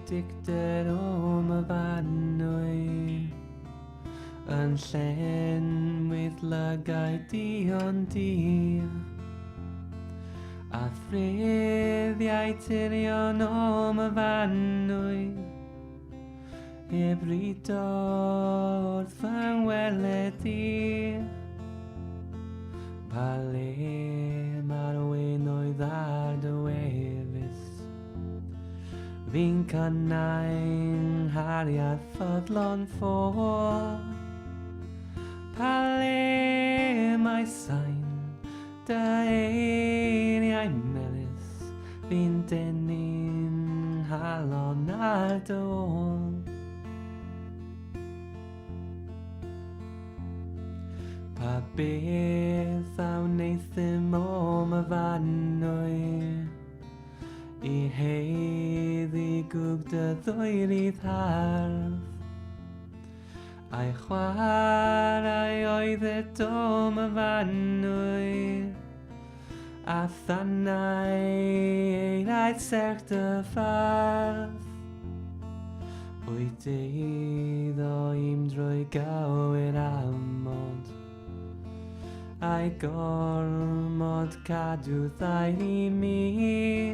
dicter o Myfanwy, yn llenwi'th lygaid duon dir, a ruddiau tirion o Myfanwy, heb ruddiau wrth fy ngweled i. Pa le mae'r oedd ar dy wefus, fi'n cynnau nghariad ffyddlon ffôl. Pa le mae sain dy eiriau melys, fi'n denu'n halon ar dy ôl. Pa beth a wneith ddim o Myfanwy, i heiddi gwg dy ddwyrydd hardd, a'i chwarae oedd o Myfanwy, a thannau eiraid serch dy ffardd. Wyt eiddo i'm drwy gywir amod, a'i gormod cadw'th i mi.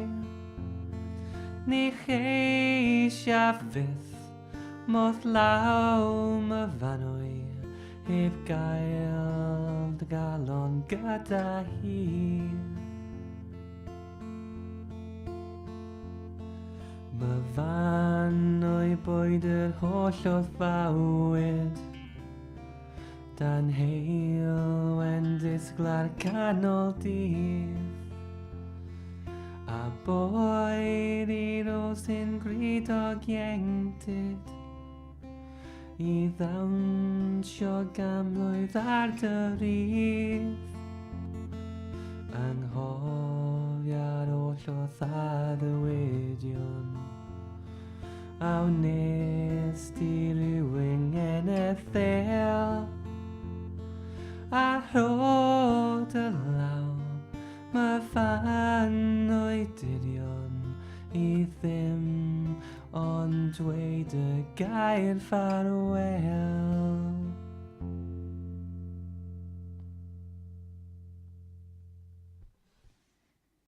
Ni cheisiaf fyth modd law Myfanwy, heb gael dy galon gyda hi. Myfanwy bwyd yr holl oedd fawyd, dan heilwen disgla'r canol dydd, a bwyd i'r os yn gwridog ieuenctid, i ddawnsio gamlwydd ar dy rydd. Anghofia'r oll oedd addewidion, a wnest i rywun NFL, a rhod y law Myfanwy dirion, i ddim ond dweud y gair ffarwel.